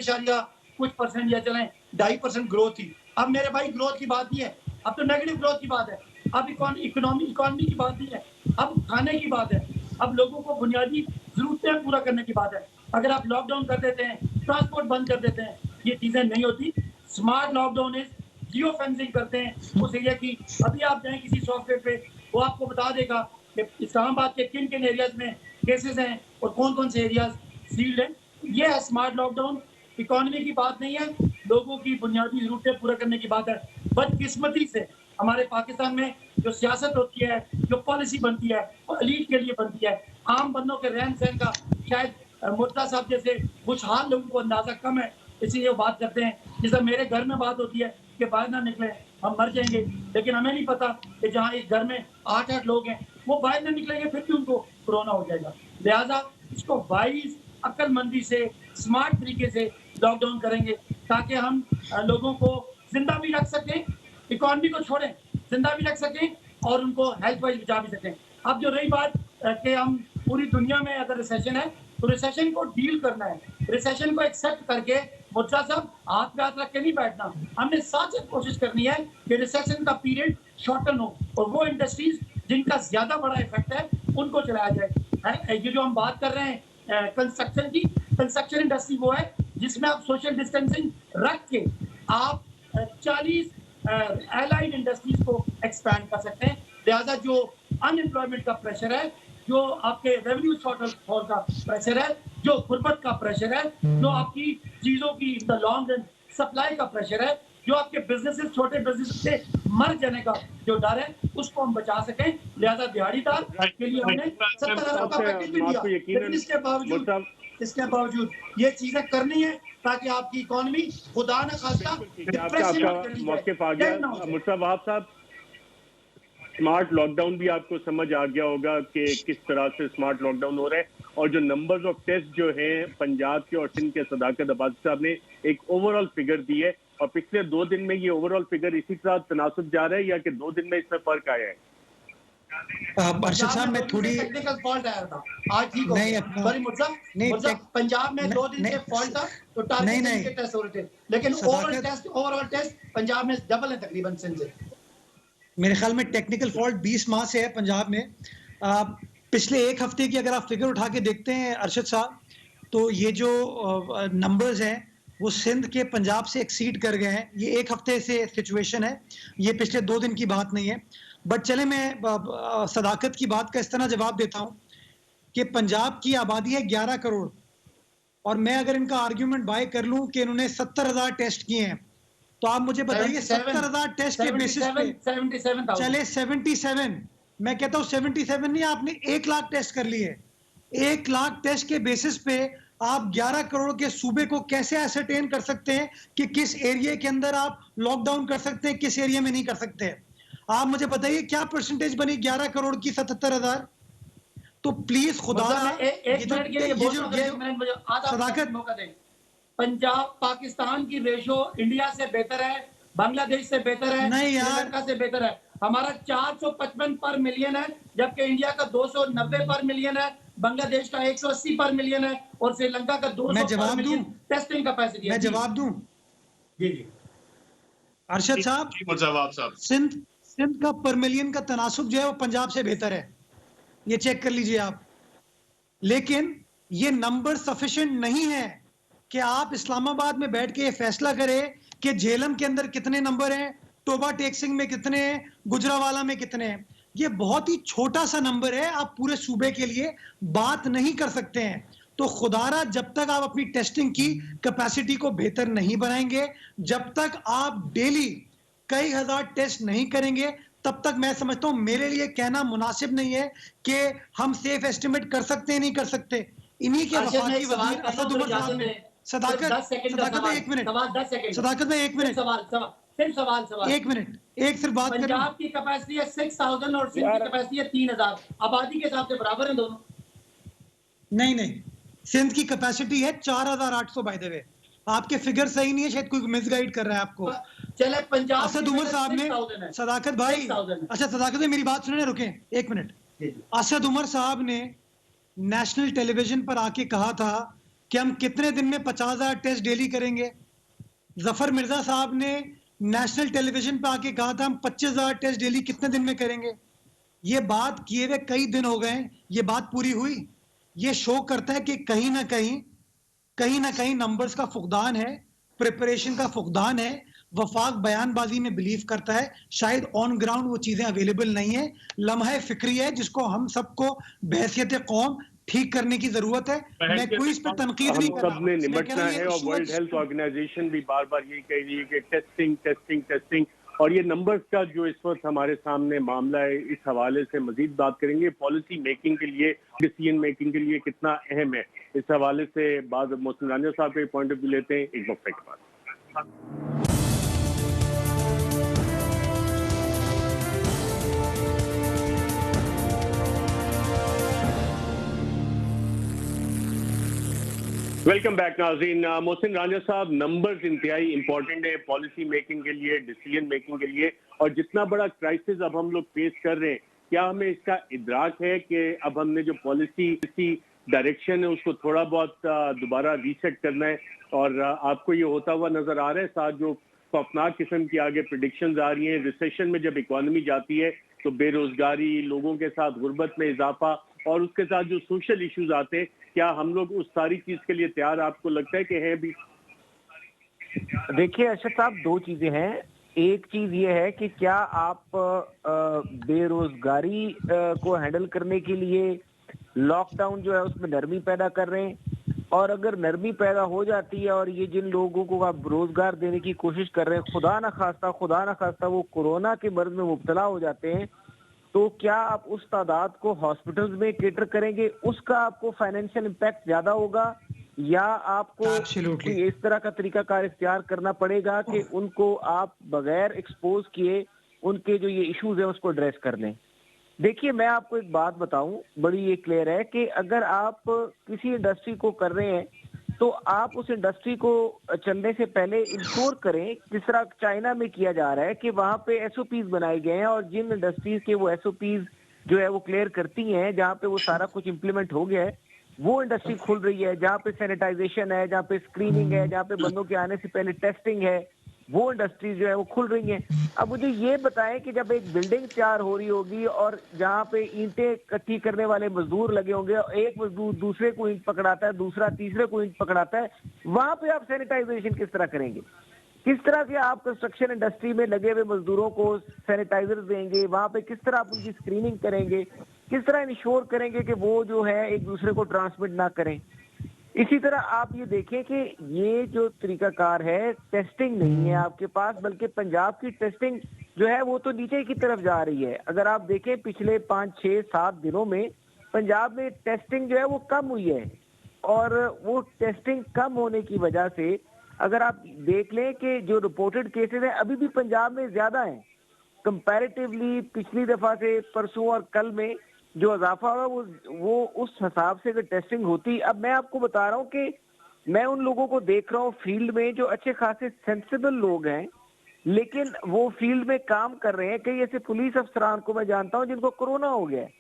कुछ परसेंट या चलें 2.5% ग्रोथ थी। अब मेरे भाई ग्रोथ की बात नहीं है, अब तो नेगेटिव ग्रोथ की बात है। अब इकोनॉमी की बात नहीं है, अब खाने की बात है, अब लोगों को बुनियादी जरूरतें पूरा करने की बात है। अगर आप लॉकडाउन कर देते हैं, ट्रांसपोर्ट बंद कर देते हैं, ये चीजें नहीं होती। Smart lockdown is geo fencing करते हैं उस एरिया की। अभी आप जाएं किसी सॉफ्टवेयर पे, वो आपको बता देगा कि इस्लामाबाद के किन किन एरियाज में केसेस हैं और कौन कौन से एरियाज सील्ड हैं। ये है स्मार्ट लॉकडाउन। इकोनॉमी की बात नहीं है, लोगों की बुनियादी जरूरतें पूरा करने की बात है। बदकिस्मती से हमारे पाकिस्तान में जो सियासत होती है, जो पॉलिसी बनती है, वो एलीट के लिए बनती है। आम बंदों के रहन सहन का शायद मुर्तजा साहब जैसे खुशहाल लोगों को अंदाजा कम है, इसीलिए वो बात करते हैं। जैसे मेरे घर में बात होती है कि बाहर ना निकले, हम मर जाएंगे, लेकिन हमें नहीं पता कि जहाँ एक घर में 8 लोग हैं, वो बाहर ना निकलेंगे, फिर भी उनको कोरोना हो जाएगा। लिहाजा इसको वाइज अक्लमंदी से स्मार्ट तरीके से लॉकडाउन करेंगे ताकि हम लोगों को जिंदा भी रख सकें, इकोनॉमी को छोड़ें, जिंदा भी रख सकें और उनको हेल्थ वाइज बचा भी सकें। अब जो रही बात कि हम पूरी दुनिया में अगर रिसेशन है तो रिसेशन को डील करना है, रिसेशन को एक्सेप्ट करके मुर्तजा साहब हाथ पे हाथ रख के नहीं बैठना। हमने साथ साथ कोशिश करनी है कि रिसेशन का पीरियड शॉर्टन हो और वो इंडस्ट्रीज जिनका ज्यादा बड़ा इफेक्ट है उनको चलाया जाए। ये जो हम बात कर रहे हैं कंस्ट्रक्शन की, कंस्ट्रक्शन इंडस्ट्री वो है जिसमें आप सोशल डिस्टेंसिंग रख के आप 40 एलाइड इंडस्ट्रीज को एक्सपैंड कर सकते हैं। लिहाजा जो अनएम्प्लॉयमेंट का प्रेशर है, जो आपके रेवेन्यू शॉर्टफॉल का प्रेशर है, जो गुर्बत का प्रेशर है, जो आपकी चीजों की in the long run supply का प्रेशर है, जो आपके बिजनेसेस छोटे बिजनेस से मर जाने का जो डर है, उसको हम बचा सकें। लिहाजा दिहाड़ीदार के लिए हमने 70,000 का पैकेज भी दिया, लेकिन इसके बावजूद ये चीजें करनी है ताकि आपकी इकोनॉमी खुदा न खास्ता
मौके आ गया। मुर्तजा वहाब साहब, स्मार्ट लॉकडाउन भी आपको समझ आ गया होगा कि किस तरह से स्मार्ट लॉकडाउन हो रहा है, और जो नंबर्स ऑफ टेस्ट जो हैं पंजाब के और सिंध के सदाकत अब्बासी साहब ने एक ओवरऑल फिगर दी है, और पिछले 2 दिन में ये ओवरऑल फिगर इसी तरह तनासुब जा रहा है या कि 2 दिन में इसमें फर्क आया है?
अर्शद साहब में थोड़ी
टेक्निकल फॉल्ट आया था, आज ठीक हो गया। सॉरी मुर्तजा, पंजाब में 2 दिन से फॉल्ट था तो टारगेट के टेस्ट हो रहे थे, लेकिन ओवरऑल टेस्ट पंजाब में डबल है तकरीबन सिंध से।
मेरे ख्याल में टेक्निकल फॉल्ट 20 माह से है पंजाब में। पिछले 1 हफ्ते की अगर आप फिगर उठा के देखते हैं अरशद साहब, तो ये जो नंबर्स हैं वो सिंध के पंजाब से एक्सीड कर गए हैं। ये 1 हफ्ते से सिचुएशन है, ये पिछले 2 दिन की बात नहीं है। बट चले मैं सदाकत की बात का इस तरह जवाब देता हूँ कि पंजाब की आबादी है 11 करोड़, और मैं अगर इनका आर्ग्यूमेंट बाय कर लूँ कि इन्होंने 70,000 टेस्ट किए हैं, तो आप मुझे बताइए 70,000 टेस्ट के बेसिस पे, चले 77, मैं कहता हूँ 77 नहीं, आपने 1 लाख टेस्ट कर लिए। 1 लाख टेस्ट के बेसिस पे आप 11 करोड़ के सूबे को कैसे एसरटेन कर सकते हैं कि किस एरिया के अंदर आप लॉकडाउन कर सकते हैं, किस एरिया में नहीं कर सकते? आप मुझे बताइए क्या परसेंटेज बनी 11 करोड़ की 77,000? तो प्लीज खुदा सदाकत,
पंजाब पाकिस्तान की रेशो इंडिया से बेहतर है, बांग्लादेश से बेहतर है,
नहीं यार,
श्रीलंका से बेहतर है। हमारा 455 पर मिलियन है, जबकि इंडिया का 290 पर मिलियन है, बांग्लादेश का 180 पर मिलियन है और श्रीलंका का 200 पर मिलियन टेस्टिंग कैपेसिटी है।
मैं जवाब दूं?
जी जी
अरशद साहब, सिंध का पर मिलियन का तनासुब जो है वो पंजाब से बेहतर है, ये चेक कर लीजिए आप। लेकिन ये नंबर सफिशिएंट नहीं है कि आप इस्लामाबाद में बैठ के ये फैसला करें कि झेलम के अंदर कितने नंबर हैं, टोबा टेक्सिंग में कितने हैं, गुजरावाला में कितने हैं। ये बहुत ही छोटा सा नंबर है, आप पूरे सूबे के लिए बात नहीं कर सकते हैं। तो खुदारा जब तक आप अपनी टेस्टिंग की कैपेसिटी को बेहतर नहीं बनाएंगे, जब तक आप डेली कई हजार टेस्ट नहीं करेंगे, तब तक मैं समझता हूं मेरे लिए कहना मुनासिब नहीं है कि हम सेफ एस्टिमेट कर सकते हैं नहीं कर सकते। इन्हीं के वफाकी वजीर असद उमर साहब ने सदाकत में 1 मिनट, सदाकत में 1 मिनट,
सवाल
1 मिनट, एक सिर्फ बात करें।
पंजाब की कैपेसिटी है 6000 और सिंध की कैपेसिटी है 3000, आबादी के हिसाब से बराबर है दोनों?
नहीं, सिंध की कैपेसिटी है 4800 बाय द वे। आपके फिगर सही नहीं है, शायद कोई मिसगाइड कर रहा है आपको।
चले पंजाब
असद उमर साहब ने, सदाकत भाई, अच्छा सदाकत भाई मेरी बात सुने, रुके एक मिनट। असद उमर साहब ने नेशनल टेलीविजन पर आके कहा था कि हम कितने दिन में 50,000 टेस्ट डेली करेंगे। जफर मिर्जा साहब ने नेशनल टेलीविजन पर आके कहा था हम 25,000 टेस्ट डेली कितने दिन में करेंगे। ये बात किए हुए कई दिन हो गए, ये बात पूरी हुई। ये शो करता है कि कहीं ना कहीं नंबर्स का फुकदान है, प्रिपरेशन का फुकदान है। वफाक बयानबाजी में बिलीव करता है, शायद ऑन ग्राउंड वो चीजें अवेलेबल नहीं है। लम्हा फिक्री है जिसको हम सबको बहसियत कौम ठीक करने की जरूरत है। मैं कोई इस पर तनकीद नहीं कर रहा,
सबने निपटना है। और वर्ल्ड हेल्थ ऑर्गेनाइजेशन भी बार बार यही कह रही है कि टेस्टिंग टेस्टिंग टेस्टिंग। और ये नंबर्स का जो इस वक्त हमारे सामने मामला है, इस हवाले से मजीद बात करेंगे। पॉलिसी मेकिंग के लिए, डिसीजन मेकिंग के लिए कितना अहम है, इस हवाले से बाद मोहसिन रांझा साहब के पॉइंट ऑफ व्यू लेते हैं एक वक्त के बाद। वेलकम बैक नाज़रीन। मोहसिन रांझा साहब, नंबर्स इंतहाई इंपॉर्टेंट है पॉलिसी मेकिंग के लिए, डिसीजन मेकिंग के लिए। और जितना बड़ा क्राइसिस अब हम लोग फेस कर रहे हैं, क्या हमें इसका इदराक है कि अब हमने जो पॉलिसी डायरेक्शन है उसको थोड़ा बहुत दोबारा रीसेट करना है? और आपको ये होता हुआ नजर आ रहा है साथ जो खौफनाक किस्म की आगे प्रिडिक्शंस आ रही हैं? रिसेशन में जब इकॉनमी जाती है तो बेरोजगारी, लोगों के साथ गुर्बत में इजाफा और उसके साथ जो सोशल इश्यूज आते हैं, क्या हम लोग उस सारी चीज के लिए तैयार आपको लगता है कि है भी?
देखिए अरशद साहब, दो चीजें हैं। एक चीज ये है कि क्या आप बेरोजगारी को हैंडल करने के लिए लॉकडाउन जो है उसमें नरमी पैदा कर रहे हैं, और अगर नरमी पैदा हो जाती है और ये जिन लोगों को आप रोजगार देने की कोशिश कर रहे हैं, खुदा ना खास्ता वो कोरोना के मर्ज में मुब्तला हो जाते हैं, तो क्या आप उस तादाद को हॉस्पिटल्स में केटर करेंगे? उसका आपको फाइनेंशियल इम्पैक्ट ज्यादा होगा, या आपको इस तरह का तरीकाकार इख्तियार करना पड़ेगा कि उनको आप बगैर एक्सपोज किए उनके जो ये इश्यूज हैं उसको एड्रेस कर लें? देखिए, मैं आपको एक बात बताऊं, बड़ी ये क्लियर है कि अगर आप किसी इंडस्ट्री को कर रहे हैं तो आप उस इंडस्ट्री को चलने से पहले इंश्योर करें, जिस तरह चाइना में किया जा रहा है कि वहां पे एसओपीज बनाए गए हैं, और जिन इंडस्ट्रीज के वो एसओपीज जो है वो क्लियर करती हैं, जहां पे वो सारा कुछ इंप्लीमेंट हो गया है, वो इंडस्ट्री खुल रही है। जहां पे सैनिटाइजेशन है, जहां पे स्क्रीनिंग है, जहां पे बंदों के आने से पहले टेस्टिंग है, वो इंडस्ट्रीज जो है वो खुल रही हैं। अब मुझे ये बताएं कि जब एक बिल्डिंग तैयार हो रही होगी और जहाँ पे ईंटें इकट्ठी करने वाले मजदूर लगे होंगे, और एक मजदूर दूसरे को ईंट पकड़ाता है, दूसरा तीसरे को ईंट पकड़ाता है, वहां पे आप सैनिटाइजेशन किस तरह करेंगे? किस तरह से आप कंस्ट्रक्शन इंडस्ट्री में लगे हुए मजदूरों को सैनिटाइजर देंगे? वहां पे किस तरह आप उनकी स्क्रीनिंग करेंगे? किस तरह इंश्योर करेंगे कि वो जो है एक दूसरे को ट्रांसमिट ना करें? इसी तरह आप ये देखें कि ये जो तरीकाकार है, टेस्टिंग नहीं है आपके पास, बल्कि पंजाब की टेस्टिंग जो है वो तो नीचे की तरफ जा रही है। अगर आप देखें पिछले 5, 6, 7 दिनों में पंजाब में टेस्टिंग जो है वो कम हुई है, और वो टेस्टिंग कम होने की वजह से अगर आप देख लें कि जो रिपोर्टेड केसेस हैं अभी भी पंजाब में ज्यादा हैं कंपैरेटिवली पिछली दफा से। परसों और कल में जो इजाफा हुआ वो उस हिसाब से अगर टेस्टिंग होती। अब मैं आपको बता रहा हूँ कि मैं उन लोगों को देख रहा हूँ फील्ड में जो अच्छे खासे सेंसिबल लोग हैं, लेकिन वो फील्ड में काम कर रहे हैं। कई ऐसे पुलिस अफसरान को मैं जानता हूँ जिनको कोरोना हो गया है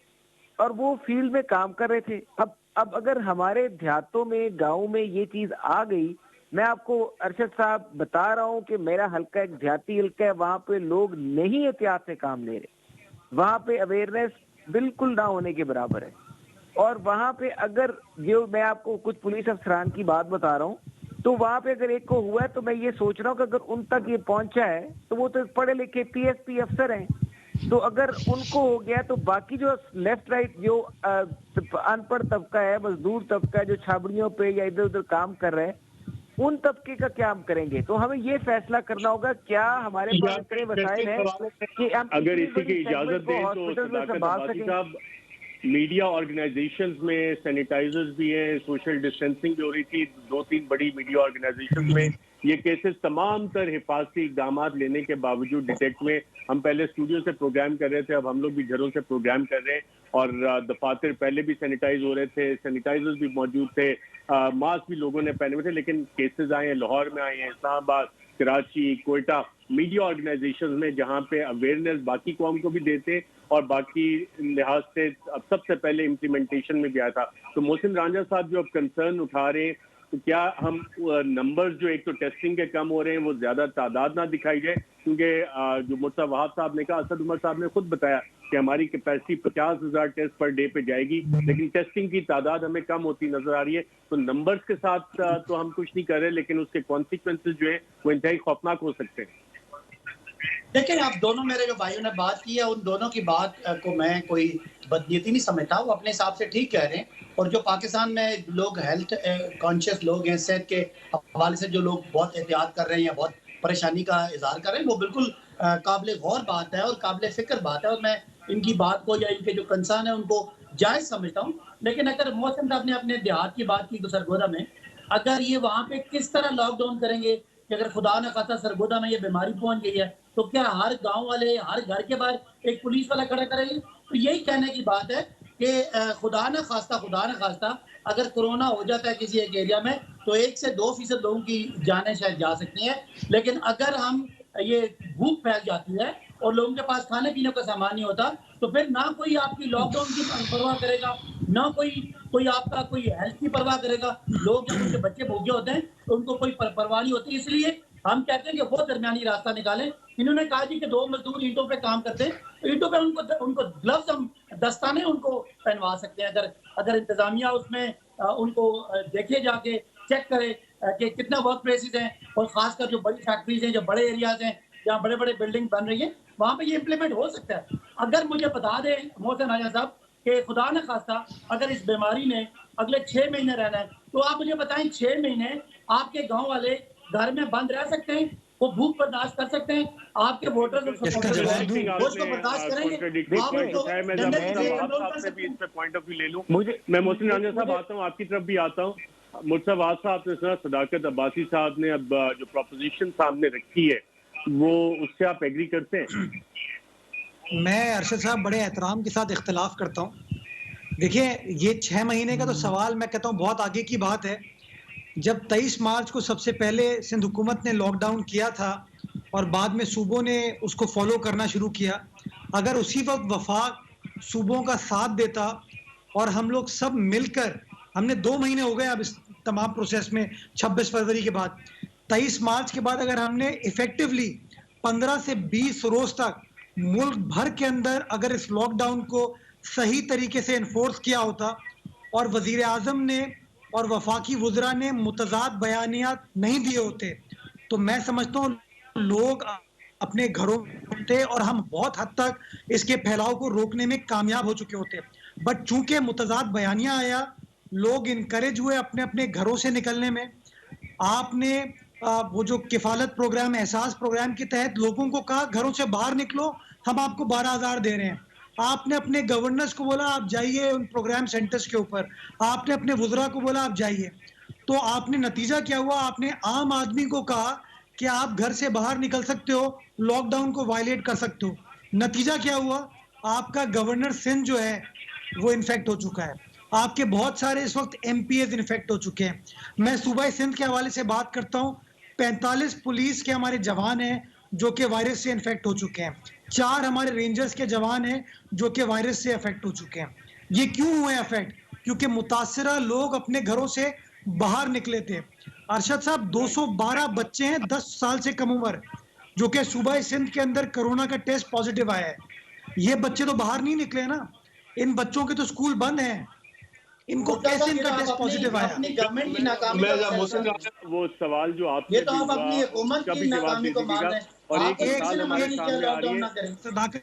और वो फील्ड में काम कर रहे थे। अब अगर हमारे देहातों में, गाँव में ये चीज आ गई, मैं आपको अरशद साहब बता रहा हूँ कि मेरा हल्का एक देहाती हल्का है, वहां पे लोग नहीं एहतियात से काम ले रहे, वहां पे अवेयरनेस बिल्कुल ना होने के बराबर है। और वहां पे अगर जो मैं आपको कुछ पुलिस अफसरान की बात बता रहा हूँ, तो वहां पे अगर एक को हुआ है तो मैं ये सोच रहा हूँ कि अगर उन तक ये पहुंचा है तो वो तो पढ़े लिखे पीएसपी अफसर हैं, तो अगर उनको हो गया तो बाकी जो लेफ्ट राइट जो अनपढ़ तबका है, मजदूर तबका है, जो छाबड़ियों पे या इधर उधर काम कर रहे हैं, उन तबके का क्या हम करेंगे? तो हमें ये फैसला करना होगा क्या हमारे पास इतने वसाइल हैं कि हम
अगर इसी की इजाजत दें तो मीडिया ऑर्गेनाइजेशंस में सैनिटाइजर्स भी हैं, सोशल डिस्टेंसिंग भी हो रही थी 2-3 बड़ी मीडिया ऑर्गेनाइजेशंस में, ये केसेस तमाम तर हिफाजती इकदाम लेने के बावजूद डिटेक्ट में। हम पहले स्टूडियो से प्रोग्राम कर रहे थे, अब हम लोग भी घरों से प्रोग्राम कर रहे हैं और दफातर पहले भी सैनिटाइज हो रहे थे, सैनिटाइजर्स भी मौजूद थे, मास्क भी लोगों ने पहने हुए थे। लेकिन केसेस आए हैं लाहौर में, आए हैं इस्लामाबाद, कराची, कोयटा, मीडिया ऑर्गेनाइजेशन में, जहाँ पे अवेयरनेस बाकी कौम को भी देते और बाकी लिहाज से अब सबसे पहले इम्प्लीमेंटेशन में गया था। तो मोहसिन रांझा साहब जो अब कंसर्न उठा रहे हैं, तो क्या हम नंबर्स जो एक तो टेस्टिंग के कम हो रहे हैं वो ज्यादा तादाद ना दिखाई जाए, क्योंकि जो मुर्तज़ा वहाब साहब ने कहा, असद उमर साहब ने खुद बताया कि हमारी कैपेसिटी 50,000 टेस्ट पर डे पे जाएगी, लेकिन टेस्टिंग की तादाद हमें कम होती नजर आ रही है। तो नंबर्स के साथ तो हम कुछ नहीं कर रहे, लेकिन उसके कॉन्सिक्वेंसेज जो है वो इंतहाई खौफनाक हो सकते हैं।
देखिए, आप दोनों मेरे जो भाइयों ने बात की है, उन दोनों की बात को मैं कोई बदनीयती नहीं समझता, वो अपने हिसाब से ठीक कह रहे हैं। और जो पाकिस्तान में लोग हेल्थ कॉन्शियस लोग हैं, सेहत के हवाले से जो लोग बहुत एहतियात कर रहे हैं या बहुत परेशानी का इजहार कर रहे हैं, वो बिल्कुल काबिल गौर बात है और काबिल फिक्र बात है, और मैं इनकी बात को या इनके जो कंसर्न है उनको जायज़ समझता हूँ। लेकिन अगर मोहसिन साहब ने अपने देहात की बात की तो सरगोदा में, अगर ये वहाँ पे किस तरह लॉकडाउन करेंगे कि अगर खुदा न खास्ता सरगोदा में ये बीमारी पहुंच गई है, तो क्या हर गांव वाले हर घर के बाहर एक पुलिस वाला खड़ा करेंगे? तो यही कहने की बात है कि खुदा न खास्ता अगर कोरोना हो जाता है किसी एक एरिया में, तो 1 से 2% लोगों की जानें शायद जा सकती हैं। लेकिन अगर हम ये भूख फैल जाती है और लोगों के पास खाने पीने का सामान नहीं होता, तो फिर ना कोई आपकी लॉकडाउन की परवाह करेगा, ना कोई आपका कोई हेल्थ की परवाह करेगा। लोग जब उनके बच्चे भूखे होते हैं तो उनको कोई परवाह नहीं होती। इसलिए हम कहते हैं कि वो दरमियानी रास्ता निकालें। इन्होंने कहा जी कि 2 मजदूर ईंटों पे काम करते हैं, तो ईंटों पे उनको ग्लव्स, हम दस्ताने उनको पहनवा सकते हैं। अगर इंतजामिया उसमें उनको देखे, जाके चेक करे कि कितना वर्क प्लेसेस हैं, और खासकर जो बड़ी फैक्ट्रीज हैं, जो बड़े एरियाज हैं जहाँ बड़े बड़े बिल्डिंग बन रही है, वहाँ पे ये इम्प्लीमेंट हो सकता है। अगर मुझे बता दें मोहसिन रांझा साहब कि खुदा न खास्ता अगर इस बीमारी ने अगले 6 महीने रहना है, तो आप मुझे बताएं 6 महीने आपके गांव वाले घर में बंद रह सकते हैं? वो भूख बर्दाश्त कर सकते हैं? आपके वोटर्स वो उसको बर्दाश्त करेंगे?
पॉइंट ऑफ व्यू ले लूं, मैं मोहसिन रांझा साहब आता हूँ, आपकी तरफ भी आता हूँ। मुर्तज़ा वहाब साहब ने सुना, सदाकत अब्बासी साहब ने अब जो प्रोपोजिशन सामने रखी है, वो उससे आप एग्री करते हैं?
मैं अरशद साहब बड़े एहतराम के साथ इख्तिलाफ करता हूँ। देखिए, ये 6 महीने का तो सवाल मैं कहता हूँ बहुत आगे की बात है। जब 23 मार्च को सबसे पहले सिंध हुकूमत ने लॉकडाउन किया था और बाद में सूबों ने उसको फॉलो करना शुरू किया, अगर उसी वक्त वफाक सूबों का साथ देता और हम लोग सब मिलकर, हमने 2 महीने हो गए अब इस तमाम प्रोसेस में, 26 फरवरी के बाद, 23 मार्च के बाद अगर हमने इफेक्टिवली 15 से 20 रोज तक मुल्क भर के अंदर अगर इस लॉकडाउन को सही तरीके से इन्फोर्स किया होता और वजीर आजम ने और वफाकी वुज़रा ने मुतज़ाद बयानियात नहीं दिए होते, तो मैं समझता हूँ लोग अपने घरों थे और हम बहुत हद तक इसके फैलाव को रोकने में कामयाब हो चुके होते। बट चूंकि मुतज़ाद बयानिया आया, लोग इनकरेज हुए अपने अपने घरों से निकलने में। आपने वो जो किफालत प्रोग्राम, एहसास प्रोग्राम के तहत लोगों को कहा घरों से बाहर निकलो, हम आपको 12,000 दे रहे हैं। आपने अपने गवर्नर्स को बोला आप जाइए उन प्रोग्राम सेंटर्स के ऊपर, आपने अपने वुज़रा को बोला आप जाइए। तो आपने नतीजा क्या हुआ? आपने आम आदमी को कहा कि आप घर से बाहर निकल सकते हो, लॉकडाउन को वायलेट कर सकते हो। नतीजा क्या हुआ? आपका गवर्नर सिंध जो है वो इन्फेक्ट हो चुका है, आपके बहुत सारे इस वक्त एमपीएस इन्फेक्ट हो चुके हैं। मैं सूबा सिंध के हवाले से बात करता हूँ, 45 पुलिस के हमारे जवान हैं जो कि वायरस से इन्फेक्ट हो चुके हैं, 4 हमारे रेंजर्स के जवान हैं जो कि वायरस से अफेक्ट हो चुके हैं। ये क्यों हुए अफेक्ट? क्योंकि मुतासरा लोग अपने घरों से बाहर निकले थे। अरशद साहब, 212 बच्चे हैं 10 साल से कम उम्र, जो कि सूबा सिंध के अंदर कोरोना का टेस्ट पॉजिटिव आया है। ये बच्चे तो बाहर नहीं निकले ना, इन बच्चों के तो स्कूल बंद हैं, इनको कैसे इनका टेस्ट पॉजिटिव आया?
अपनी गवर्नमेंट की नाकामी
वो सवाल जो आपने,
ये तो आप अपनी हुकूमत की नाकामी को मान रहे हैं। और एक साल हमारे सामने आ रही है,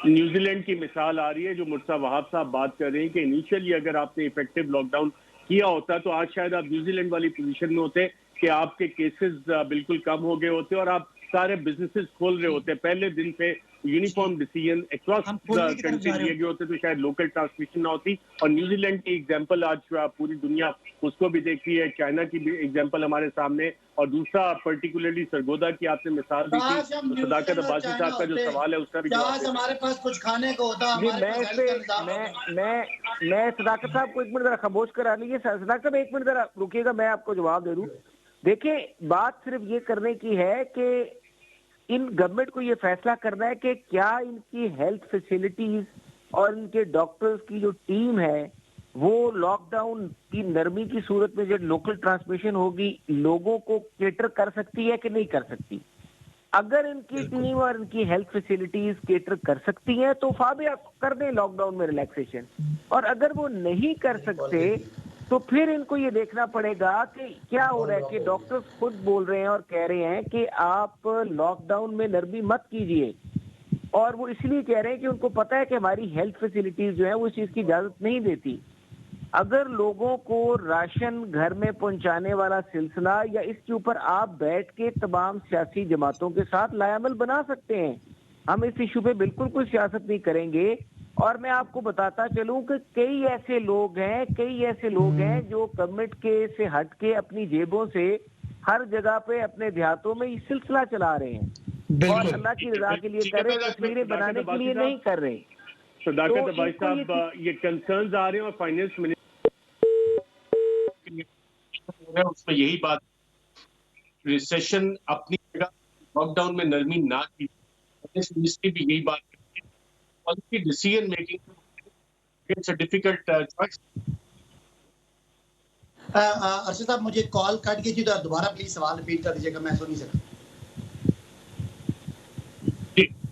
न्यूजीलैंड की मिसाल आ रही है जो मुर्तज़ा वहाब साहब बात कर रहे हैं कि इनिशियली अगर आपने इफेक्टिव लॉकडाउन किया होता तो आज शायद आप न्यूजीलैंड वाली पोजीशन में होते कि आपके केसेस बिल्कुल कम हो गए होते और आप सारे बिजनेसेस खोल रहे होते। पहले दिन से यूनिफॉर्म डिसीजन अक्रॉस
हम खोलने की तरफ
कंट्री
जा रहे
लिए गए होते तो शायद लोकल ट्रांसमिशन ना होती। और न्यूजीलैंड की एग्जांपल आज पूरी दुनिया उसको भी देखती है, चाइना की भी एग्जांपल हमारे सामने, और दूसरा पर्टिकुलरली सरगोदा की आपने मिसाल दी थी,
काश हम
तो सदाकत
न्यूजीलैंड और
अब्बासी
चाइना
साहब का जो
होते,
सवाल है उसका भी जवाब
काश
देते हैं।
हमारे पास कुछ खाने को होता,
जी
हमारे
मैं
पास
इस
हेल्थ
पे
का निजाम होता।
मैं सदाकत साहब को एक मिनट जरा खामोश करा लीजिए। सदाकत साहब एक मिनट जरा रुकिएगा, मैं आपको जवाब दे दूं। देखिए बात सिर्फ ये करने की है कि इन गवर्नमेंट को ये फैसला करना है कि क्या इनकी हेल्थ फैसिलिटीज और इनके डॉक्टर्स की जो टीम है वो लॉकडाउन की नरमी की सूरत में जो लोकल ट्रांसमिशन होगी लोगों को केटर कर सकती है कि नहीं कर सकती। अगर इनकी टीम और इनकी हेल्थ फैसिलिटीज केटर कर सकती हैं तो फाबिया कर दें लॉकडाउन में रिलैक्सेशन, और अगर वो नहीं कर सकते तो फिर इनको ये देखना पड़ेगा कि क्या हो रहा है कि डॉक्टर्स खुद बोल रहे हैं और कह रहे हैं कि आप लॉकडाउन में नरमी मत कीजिए, और वो इसलिए कह रहे हैं कि उनको पता है कि हमारी हेल्थ फैसिलिटीज जो है वो इस चीज की इजाजत नहीं देती। अगर लोगों को राशन घर में पहुंचाने वाला सिलसिला या इसके ऊपर आप बैठ के तमाम सियासी जमातों के साथ लायामल बना सकते हैं, हम इस इशू पे बिल्कुल कोई सियासत नहीं करेंगे। और मैं आपको बताता चलूं कि कई ऐसे लोग हैं जो गवर्नमेंट के से हट के अपनी जेबों से हर जगह पे अपने देहातों में ये सिलसिला चला रहे हैं और अल्लाह की रजा के लिए कर रहे हैं, तस्वीरें बनाने के लिए नहीं कर रहे।
सदाकत
तो
अब्बासी
इनको
साहब ये कंसर्न्स आ रहे हैं और फाइनेंस मिनिस्टर
उसमें यही बात, रिसेशन अपनी जगह, लॉकडाउन में नरमी ना की, मिनिस्ट्री भी यही बात करती है। Policy decision making it's a difficult choice.
Arshad साहब मुझे कॉल कट गई थी, तो दोबारा प्लीज सवाल रिपीट कर दीजिएगा, मैं सुन नहीं सका।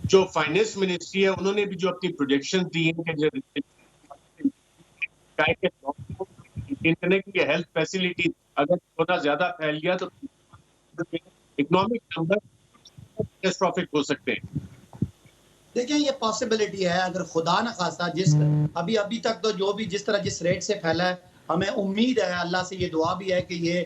जो फाइनेंस मिनिस्ट्री है उन्होंने भी जो अपनी प्रोजेक्शन दी है कि इंटरनेट की हेल्थ फैसिलिटी अगर थोड़ा ज्यादा फैल गया तो इकोनॉमिक नंबर कैटास्ट्रोफिक हो सकते हैं।
देखिए ये पॉसिबिलिटी है, अगर खुदा न खासा जिस अभी तक तो जो भी जिस तरह जिस रेट से फैला है, हमें उम्मीद है, अल्लाह से ये दुआ भी है कि ये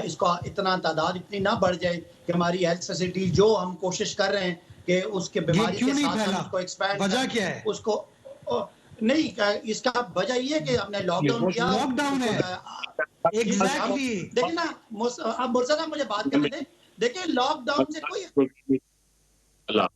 इसका इतना तादाद इतनी ना बढ़ जाए कि हमारी हेल्थ फैसिलिटी जो हम कोशिश कर रहे हैं कि उसके बीमारी के साथ साथ उसको एक्सपैंड,
वजह क्या है
उसको नहीं, इसका वजह ये है कि हमने लॉकडाउन किया,
लॉकडाउन है एग्जैक्टली।
देखिए ना अब मुर्तजा मुझे बात करने दें, देखिए लॉकडाउन से कोई
अल्लाह